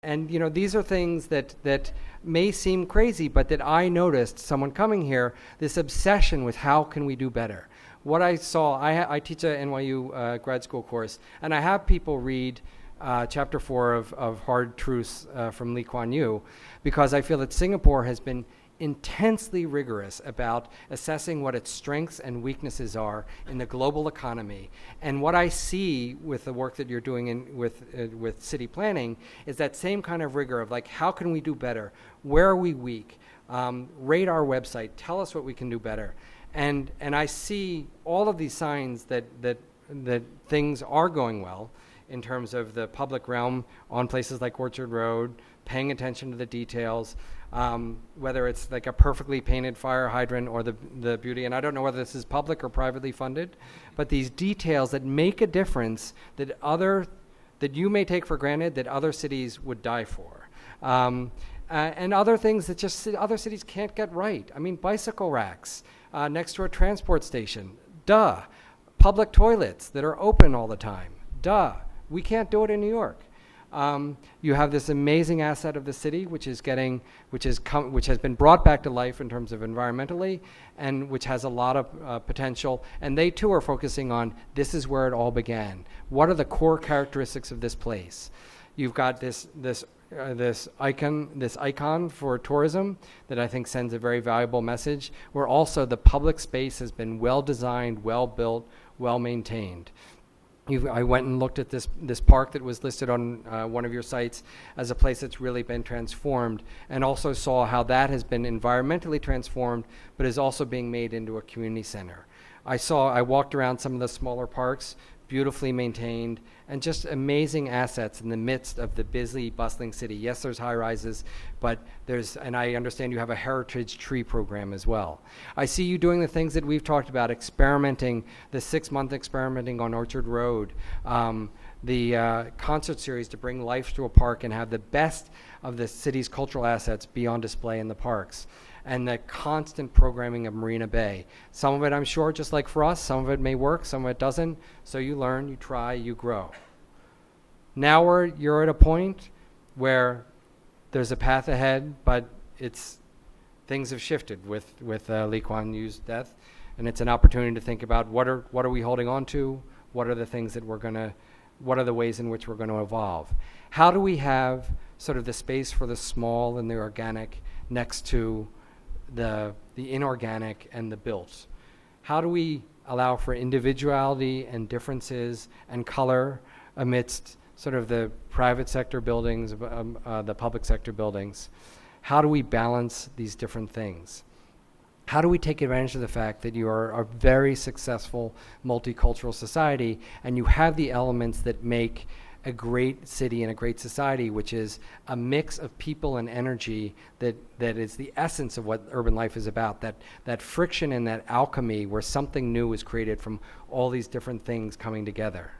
And these are things that may seem crazy, but that I noticed someone coming here, this obsession with how can we do better. What I saw, I teach a NYU grad school course, and I have people read chapter 4 of Hard Truths from Lee Kuan Yew, because I feel that Singapore has been intensely rigorous about assessing what its strengths and weaknesses are in the global economy. And what I see with the work that you're doing with city planning is that same kind of rigor of like, how can we do better? Where are we weak? Rate our website, tell us what we can do better. And I see all of these signs that things are going well in terms of the public realm on places like Orchard Road, paying attention to the details, whether it's like a perfectly painted fire hydrant or the beauty, and I don't know whether this is public or privately funded, but these details that make a difference that you may take for granted that other cities would die for. And other things that just other cities can't get right. I mean, bicycle racks next to a transport station, duh. Public toilets that are open all the time, duh. We can't do it in New York. You have this amazing asset of the city, which has been brought back to life in terms of environmentally, and which has a lot of potential. And they too are focusing on this is where it all began. What are the core characteristics of this place? You've got this icon for tourism that I think sends a very valuable message. Where also the public space has been well designed, well built, well maintained. I went and looked at this park that was listed on one of your sites as a place that's really been transformed, and also saw how that has been environmentally transformed, but is also being made into a community center. I walked around some of the smaller parks, beautifully maintained, and just amazing assets in the midst of the busy, bustling city. Yes, there's high rises, but and I understand you have a heritage tree program as well. I see you doing the things that we've talked about, experimenting, the 6-month experimenting on Orchard Road, the concert series to bring life to a park and have the best of the city's cultural assets be on display in the parks, and the constant programming of Marina Bay. Some of it, I'm sure, just like for us, some of it may work, some of it doesn't. So you learn, you try, you grow. Now you're at a point where there's a path ahead, but things have shifted with Lee Kuan Yew's death, and it's an opportunity to think about what are we holding on to? What are the things that what are the ways in which we're going to evolve? How do we have sort of the space for the small and the organic next to the inorganic and the built? How do we allow for individuality and differences and color amidst sort of the private sector buildings, the public sector buildings? How do we balance these different things? How do we take advantage of the fact that you are a very successful multicultural society, and you have the elements that make a great city and a great society, which is a mix of people and energy that is the essence of what urban life is about, that friction and that alchemy where something new is created from all these different things coming together.